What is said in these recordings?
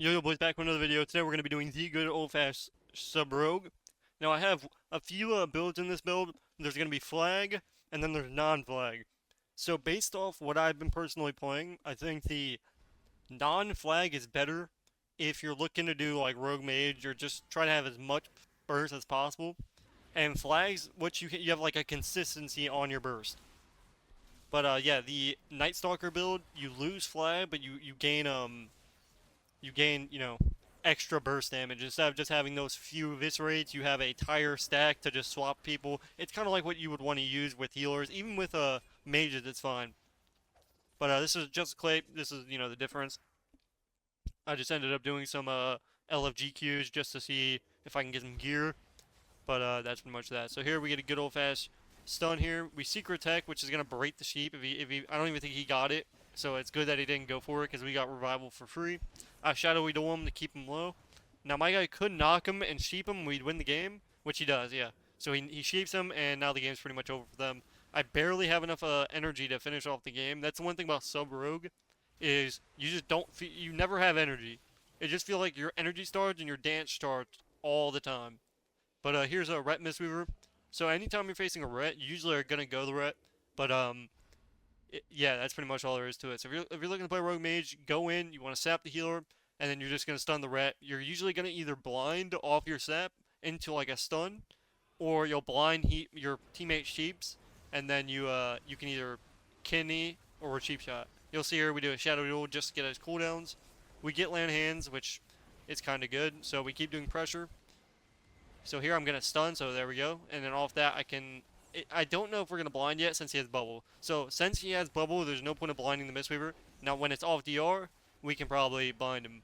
Yo boys, back with another video. Today we're going to be doing the good old-fashioned sub-rogue. Now I have a few builds in this build. There's going to be flag, and then there's non-flag. So based off what I've been personally playing, I think the non-flag is better if you're looking to do like rogue mage or just try to have as much burst as possible. And flags, what you have like a consistency on your burst. But yeah, the Night Stalker build, you lose flag, but you gain extra burst damage. Instead of just having those few eviscerates, you have a tire stack to just swap people. It's kind of like what you would want to use with healers. Even with mages, it's fine. But this is just clay. This is, the difference. I just ended up doing some LFGQs just to see if I can get some gear. But that's pretty much that. So here we get a good old-fashioned stun here. We secret tech, which is going to break the sheep. I don't even think he got it. So it's good that he didn't go for it because we got revival for free. I shadowy duel him to keep him low. Now my guy could knock him and sheep him. We'd win the game, which he does, yeah. So he sheeps him, and now the game's pretty much over for them. I barely have enough energy to finish off the game. That's the one thing about sub rogue, is you just don't you never have energy. It just feels like your energy starts and your dance starts all the time. But here's a Ret Mistweaver. So anytime you're facing a Ret, you usually are gonna go the Ret. But yeah, that's pretty much all there is to it. So if you're looking to play Rogue Mage, go in. You want to sap the healer, and then you're just gonna stun the Ret. You're usually gonna either blind off your sap into like a stun, or you'll blind heat your teammate sheeps, and then you can either kidney or cheap shot. You'll see here we do a shadow duel just to get his cooldowns. We get land hands, which is kind of good. So we keep doing pressure. So here I'm gonna stun. So there we go. And then off that I don't know if we're gonna blind yet since he has bubble. So since he has bubble, there's no point of blinding the Mistweaver. Now when it's off DR, we can probably blind him.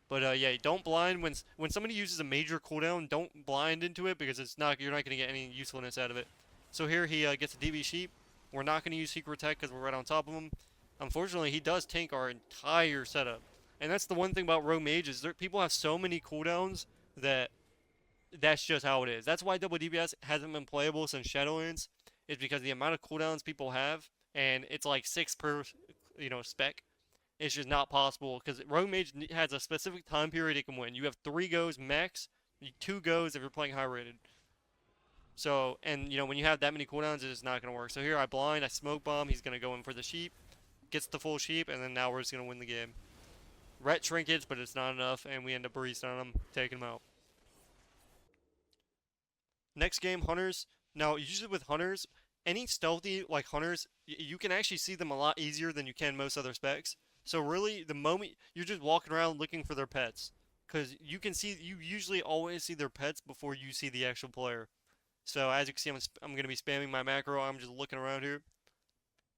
But yeah, don't blind when somebody uses a major cooldown. Don't blind into it because you're not gonna get any usefulness out of it. So here he gets a DB sheep. We're not gonna use secret tech because we're right on top of him. Unfortunately, he does tank our entire setup, and that's the one thing about rogue mages. People have so many cooldowns that that's just how it is. That's why double DPS hasn't been playable since Shadowlands, is because the amount of cooldowns people have, and it's like 6 per, spec. It's just not possible because Rogue Mage has a specific time period it can win. You have 3 goes max, 2 goes if you're playing high rated. So, and when you have that many cooldowns, it's just not going to work. So here I blind, I smoke bomb, he's going to go in for the sheep, gets the full sheep, and then now we're just going to win the game. Ret trinkets, but it's not enough, and we end up breezing on him, taking him out. Next game, Hunters. Now, usually with Hunters, any stealthy like Hunters, you can actually see them a lot easier than you can most other specs. So really, the moment you're just walking around looking for their pets, because you usually always see their pets before you see the actual player. So as you can see, I'm going to be spamming my macro. I'm just looking around here.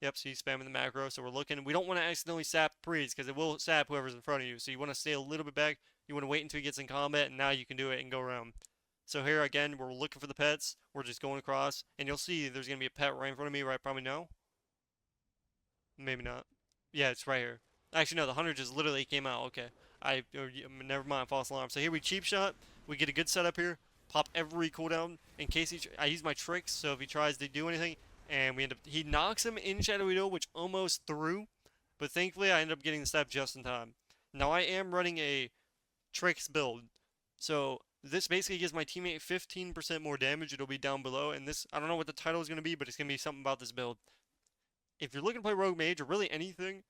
Yep, so he's spamming the macro. So we're looking. We don't want to accidentally sap Breeze because it will sap whoever's in front of you. So you want to stay a little bit back. You want to wait until he gets in combat, and now you can do it and go around. So here again, we're looking for the pets. We're just going across, and you'll see there's gonna be a pet right in front of me, right? Probably no. Maybe not. Yeah, it's right here. Actually, no, the hunter just literally came out. Okay, never mind, false alarm. So here we cheap shot. We get a good setup here. Pop every cooldown in case I use my tricks. So if he tries to do anything, and he knocks him in Shadowy Duel, which almost threw, but thankfully I end up getting the step just in time. Now I am running a tricks build, so this basically gives my teammate 15% more damage. It'll be down below, and this, I don't know what the title is going to be, but it's going to be something about this build. If you're looking to play Rogue Mage, or really anything,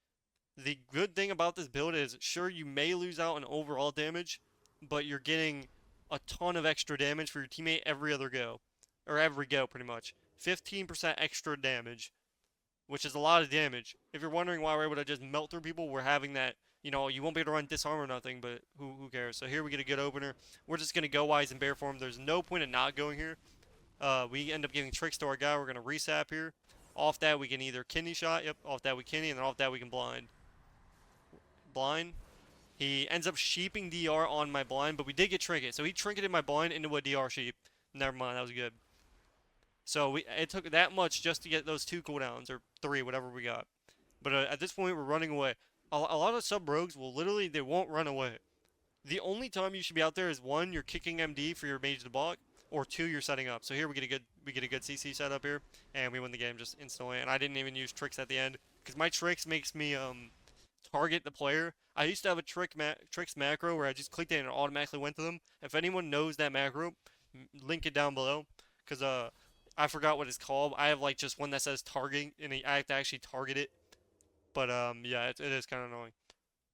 the good thing about this build is, sure, you may lose out on overall damage, but you're getting a ton of extra damage for your teammate every other go. Or every go, pretty much. 15% extra damage, which is a lot of damage. If you're wondering why we're able to just melt through people, we're having that. You won't be able to run disarm or nothing, but who cares? So here we get a good opener. We're just going to go wise in bear form. There's no point in not going here. We end up giving tricks to our guy. We're going to resap here. Off that, we can either kidney shot. Yep, off that we kidney, and then off that we can blind. Blind. He ends up sheeping DR on my blind, but we did get trinket. So he trinketed my blind into a DR sheep. Never mind, that was good. So it took that much just to get those 2 cooldowns, or 3, whatever we got. But at this point, we're running away. A lot of sub rogues will literally, they won't run away. The only time you should be out there is 1, you're kicking MD for your mage to block, or 2, you're setting up. So here we get a good CC setup here, and we win the game just instantly. And I didn't even use tricks at the end because my tricks makes me target the player. I used to have a tricks macro where I just clicked it and it automatically went to them. If anyone knows that macro, link it down below, cause I forgot what it's called. I have like just one that says targeting, and I have to actually target it. But yeah, it is kind of annoying.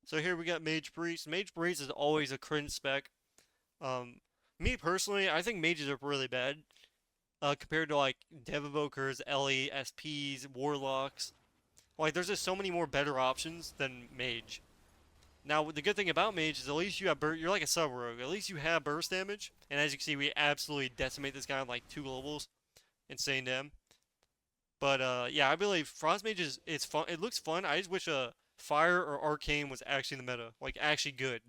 So here we got Mage Priest. Mage Priest is always a cringe spec. Um, Me personally, I think mages are really bad. Compared to like Dev Evokers, Ellie, SPs, Warlocks. Like, there's just so many more better options than Mage. Now, the good thing about Mage is at least you have you're like a sub rogue. At least you have burst damage, and as you can see, we absolutely decimate this guy on like 2 levels. Insane damn. But yeah, I believe Frost Mage is it's fun. It looks fun. I just wish Fire or Arcane was actually in the meta, like actually good,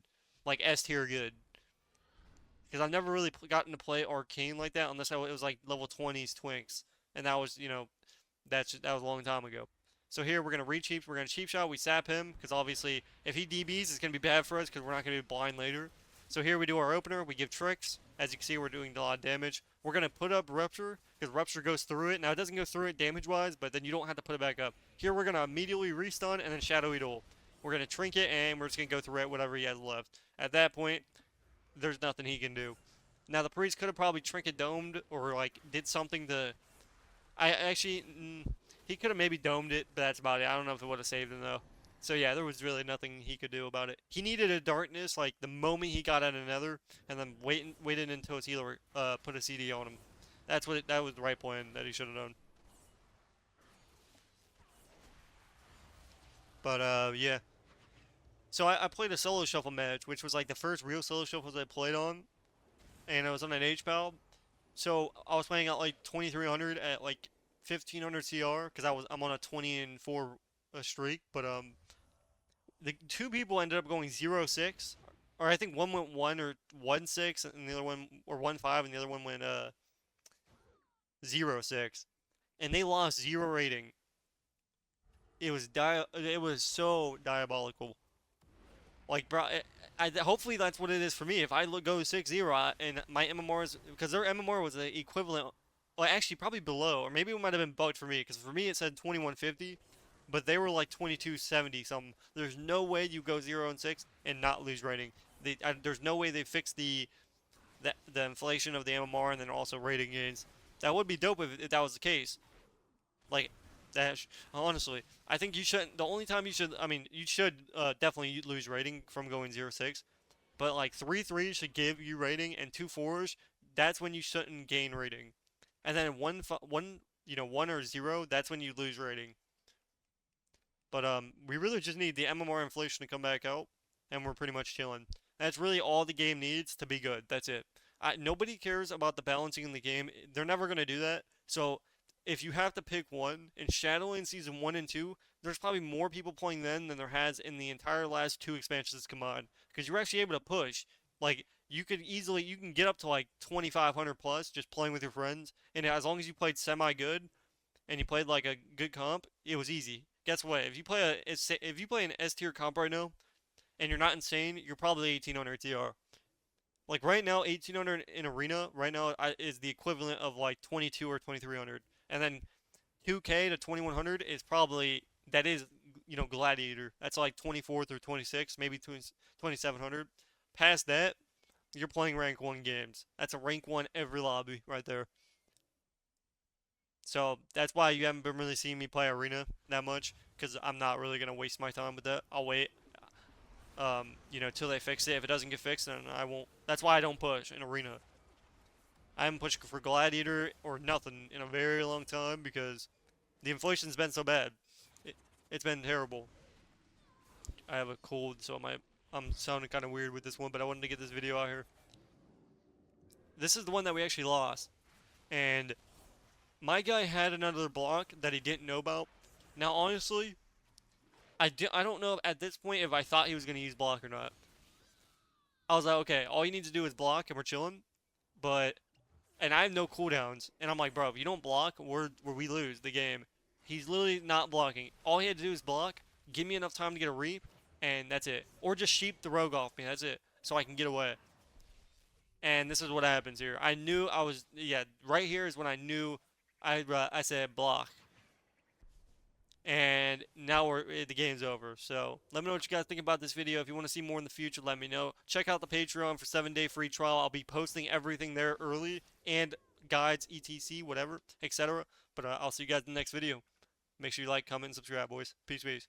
like S tier good. Because I've never really gotten to play Arcane like that unless it was like level 20s Twinks, and that was that was a long time ago. So here we're gonna re-cheap. We're gonna cheap shot. We sap him because obviously if he DBs, it's gonna be bad for us because we're not gonna be blind later. So here we do our opener. We give tricks. As you can see, we're doing a lot of damage. We're gonna put up rupture because rupture goes through it. Now it doesn't go through it damage-wise, but then you don't have to put it back up. Here we're gonna immediately restun and then shadowy duel. We're gonna trinket and we're just gonna go through it whatever he has left. At that point, there's nothing he can do. Now the priest could have probably trinket domed or like did something to. I actually he could have maybe domed it, but that's about it. I don't know if it would have saved him though. So yeah, there was really nothing he could do about it. He needed a darkness like the moment he got out of Nether, and then waited until his healer put a CD on him. That was the right plan that he should have done. But yeah. So I played a solo shuffle match, which was like the first real solo shuffles I played on, and it was on an H pal. So I was playing at like 2300 at like 1500 CR because I'm on a 20 and 4 streak, but the two people ended up going 0-6, or I think one went 1 or 1-6 and the other one or 1-5 and the other one went 0-6, and they lost 0 rating. It was so diabolical. Like, bro, hopefully that's what it is for me. If I go 6-0 and my MMR is because their MMR was the equivalent, well, actually probably below, or maybe it might have been bugged for me because for me it said 2150, but they were like 2270 something. There's no way you go 0-6 and not lose rating. There's no way they fix the inflation of the MMR and then also rating gains. That would be dope if that was the case. Like, Dash. Honestly, I think you shouldn't. The only time you should, I mean, you should definitely lose rating from going 0-6, but like 3-3 should give you rating, and 2-4s, that's when you shouldn't gain rating, and then 1 or 0, that's when you lose rating. But we really just need the MMR inflation to come back out, and we're pretty much chilling. That's really all the game needs to be good. That's it. Nobody cares about the balancing in the game. They're never gonna do that. So if you have to pick one, in Shadowland Season 1 and 2, there's probably more people playing then than there has in the entire last 2 expansions combined. Because you're actually able to push. Like, you can get up to like 2,500 plus just playing with your friends. And as long as you played semi-good, and you played like a good comp, it was easy. Guess what? If you play an S tier comp right now, and you're not insane, you're probably 1800 TR. Like right now, 1800 in arena right now is the equivalent of like 22 or 2300, and then 2K to 2100 is probably that is gladiator. That's like 24 through 26, maybe 2700. Past that, you're playing rank 1 games. That's a rank 1 every lobby right there. So that's why you haven't been really seeing me play arena that much, because I'm not really gonna waste my time with that. I'll wait, till they fix it. If it doesn't get fixed, then I won't. That's why I don't push in arena. I haven't pushed for gladiator or nothing in a very long time because the inflation's been so bad. It's been terrible. I have a cold, so I'm sounding kind of weird with this one, but I wanted to get this video out here. This is the one that we actually lost, and my guy had another block that he didn't know about. Now, honestly, I don't know at this point if I thought he was going to use block or not. I was like, okay, all you need to do is block and we're chilling. And I have no cooldowns. And I'm like, bro, if you don't block, we lose the game. He's literally not blocking. All he had to do is block, give me enough time to get a reap, and that's it. Or just sheep the rogue off me, that's it. So I can get away. And this is what happens here. I knew right here is when I knew I said block. and now the game's over. So let me know what you guys think about this video. If you want to see more in the future, let me know. Check out the Patreon for 7-day free trial. I'll be posting everything there early, and guides, etc, whatever, etc. But I'll see you guys in the next video. Make sure you like, comment, and subscribe, boys. Peace, peace.